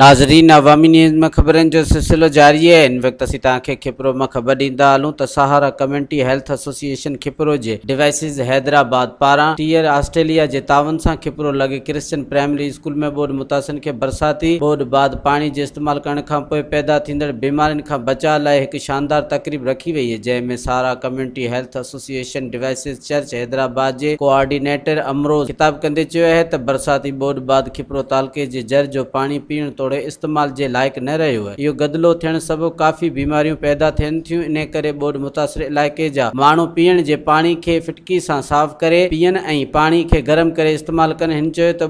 नाज़रीन, अवामी न्यूज़ में खबरन जो सिलसिलो जारी है। इन वक्त असीं तव्हांखे खिपरो में खबर ॾींदा हलूं त सहारा कम्युनिटी हेल्थ एसोसिएशन खिपरो जे डिवाइसिस हैदराबाद पारां टीयर ऑस्ट्रेलिया जे तावन सां खिपरो लगे क्रिश्चियन प्राइमरी स्कूल में बोर्ड मुतासिन खे बरसाती बोर्ड बाद पानी जे इस्तेमाल करण खां पोइ पैदा थींदड़ बीमारियुनि खां बचाव लाइ हिकु शानदार तकरीब रखी वई है, जंहिंमें Sahara community health association diocese church Hyderabad जे कोऑर्डिनेटर अमरोज खिताब कंदे चयो है त बरसाती बोर्ड बाद खिपरो तालुके जे जर जो पानी पीअण तोड़े इस्तेमाल जे लायक न रहियो है। इहो गदलो थियण सबबि काफ़ी बीमारियूं पैदा थियनि थियूं। इन करे बोर्ड मुतासिर इलाइक़े जा माण्हू पीअण जे पानी खे फिटकी सां साफ़ करे पीअनि ऐं पानी खे गरम करे इस्तेमाल कनि। हिन चयो त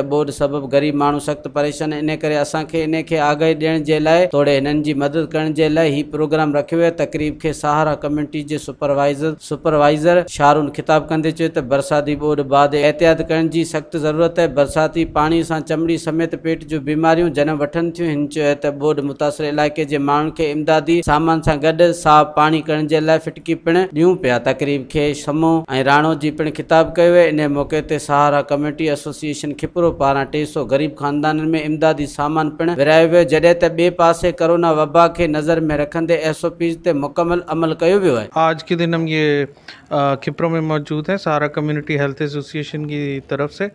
बोर्ड सबबि गरीब माण्हू सख़्त परेशान। इन करे असांखे इन खे आगाही ॾियण जे लाइ तोड़े हिननि जी मदद करण जे लाइ ही प्रोग्राम रखियो है। तकरीब खे सहारा कम्युनिटी जे सुपरवाइज़र शारून खिताब कंदे चयो त बरसाती बोर्ड बाद एहतियात करण जी सख़्त ज़रूरत है। बरसाती पानी सां चमड़ी समेत पेट जो बीमारियूं जनम वठनि थियूं। हिन चयो त बोर्ड मुतासिर इलाइक़े जे माण्हुनि खे इमदादी सामान सां गॾु साफ़ पानी करण जे लाइ फिटकी पिण ॾियूं पिया। तकरीब खे समूह ऐं राणो जी पिण खिताब कयो है। इन मौके ते सहारा कम्युनिटी एसोसिएशन खिपरो पारां 300 गरीब खानदाननि में इमदादी सामान पिण विरायो वियो, जॾहिं त ॿिए पासे कोरोना वबा खे नज़र में रखंदे एसओपीज़ ते मुकम्मल अमल कयो वियो है। आज के दिन हम ये खिपरो में मौजूद हैं सहारा कम्युनिटी हेल्थ एसोसिएशन की तरफ से।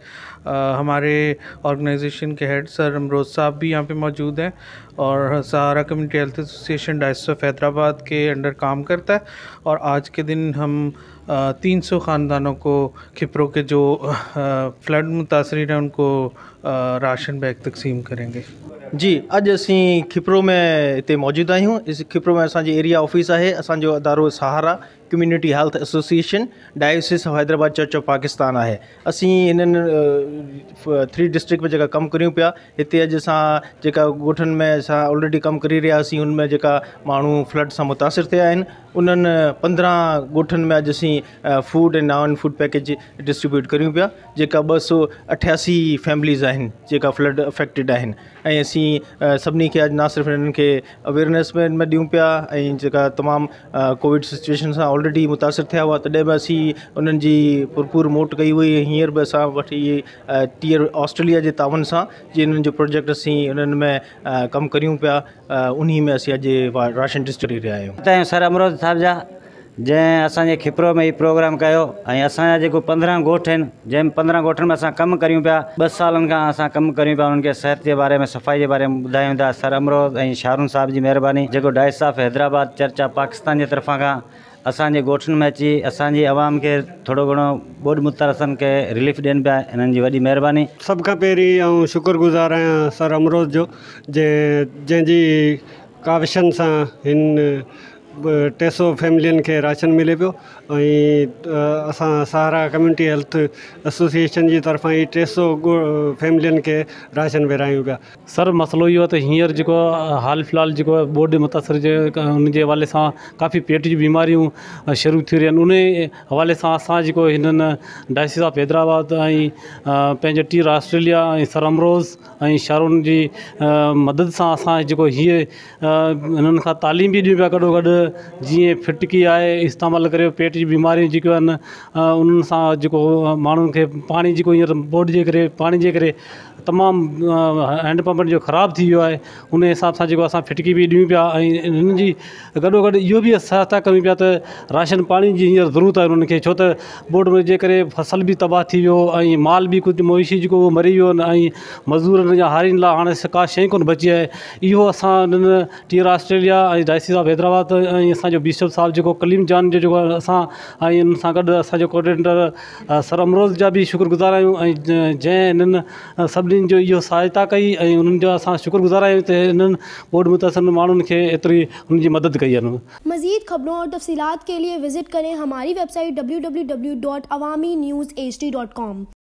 हमारे ऑर्गेनाइजेशन के हेड सर अमरोज साहब भी यहाँ पे मौजूद हैं और Sahara community health association diocese of Hyderabad के अंडर काम करता है। और आज के दिन हम 300 ख़ानदानों को खिपरो के जो फ्लड मुतासरीन हैं उनको राशन बैग तकसीम करेंगे। जी, अज असी खिपरो में इतने मौजूद आयूँ। इस खिपरो में असांजी एरिया ऑफिस है। असो अदारो Sahara community health association diocese of Hyderabad church of Pakistan है। असी इन 3 डिस्ट्रिक्ट में जगह कम करूँ पिया। इतने अज असा गोठन में असा ऑलरेडी कम करी रहा। उनमें जगह मानू फ्लड से मुतासिर थे उन 15 गोठन में अज असी food and non food package distribute करूँ पिया। जगह 288 फैमिलीज़ जगह फ्लड अफेक्टेड असी सभी के अज ना सिर्फ इनके अवेयरनेस में दूँ पिया जगह तमाम कोविड सिचुएशन से ऑलरेडी मुतासिर थे हुआ तॾहिं बि असी उन्हनि जी भरपूर मोट कई हुई। हींअर बि असां वटि इहे टीयर ऑस्ट्रेलिया जे तावन सां जे इन्हनि जो प्रोजेक्ट असी उन्हनि में कमु करियूं पिया। उन्ही में असी अॼु राशन डिस्ट्रीब्यूट रहिया आहियूं। सर अमरोज साहब जा जैं असांजे खिपरो में ही प्रोग्राम कयो ऐं असांजा जेको 15 ॻोठ आहिनि जंहिं 15 ॻोठनि में असां कमु करियूं पिया। 2 सालनि खां असां कमु करियूं पिया। उन्हनि खे सिहत जे बारे में सफ़ाई जे बारे में ॿुधायूं था। सर अमरोज ऐं शारून साहब जी महिरबानी जेको diocese of Hyderabad church of Pakistan जे तरफ़ां खां असांजे ॻोठनि में अची असांजी आवाम खे थोरो घणो बोर्ड मुतासिरनि खे रिलीफ ॾियनि पिया। इन्हनि जी वॾी महिरबानी। सभ खां पहिरीं ऐं शुक्रगुज़ार आहियां सर अमरोज जो जंहिंजी काविशनि सां हिन 300 फैमिलियुनि खे राशन मिले पियो। ऐं असां सहारा कम्युनिटी हेल्थ एसोसिएशन जी तरफ़ां ई 300 फैमिलियुनि खे राशन विरायूं पिया। सर मसलो इहो त हींअर जेको हाल फ़िलहाल जेको बोर्ड मुतासिर जे उन जे हवाले सां काफ़ी पेट जी बीमारियूं शुरू थी रहियूं आहिनि। उन हवाले सां असां जेको हिननि डायसिस ऑफ हैदराबाद ऐं पंहिंजे टीयर ऑस्ट्रेलिया ऐं सर अमरोज ऐं शारून जी मदद सां असां जेको हीअ हिननि खां तालीम बि ॾियूं पिया गॾो गॾु जीअं फिटकी आहे इस्तेमालु करे पेट जी बीमारियूं जेके आहिनि उन्हनि सां जेको माण्हुनि खे पाणी जेको हींअर बोर्ड जे करे पाणी जे करे तमामु हैंडपंप जो ख़राबु थी वियो आहे। उन हिसाब सां जेको असां फिटकी बि ॾियूं पिया ऐं हिननि जी गॾो गॾु इहो बि सहायता कयूं पिया त राशन पाणी जी हींअर ज़रूरत आहे उन्हनि खे, छो त बोर्ड में जे करे फसल बि तबाह थी वियो ऐं माल बि कुझु मवेशी जेको उहो मरी वियो ऐं मज़दूरनि जा हारियुनि लाइ हाणे का शइ कोन बची आहे। इहो असां हिननि टीयर ऑस्ट्रेलिया ऐं डायसिस ऑफ हैदराबाद ऐं असांजो बिशप साहिब जेको कलीम जान जो जेको असां ऐं हिन सां गॾु असांजो कोऑर्डिनेटर सर अमरोज जा बि शुक्रगुज़ार आहियूं ऐं जंहिं हिननि सभिनीनि जो इहो सहायता कई ऐं उन्हनि जो असां शुक्रगुज़ार आहियूं त हिननि बोर्ड मुतासिर माण्हुनि खे एतिरी उन्हनि जी मदद कई आहे। मज़ीद खबरों और तफसीलात के लिए विजिट करें हमारी वेबसाइट www.awamiNewsHD.com।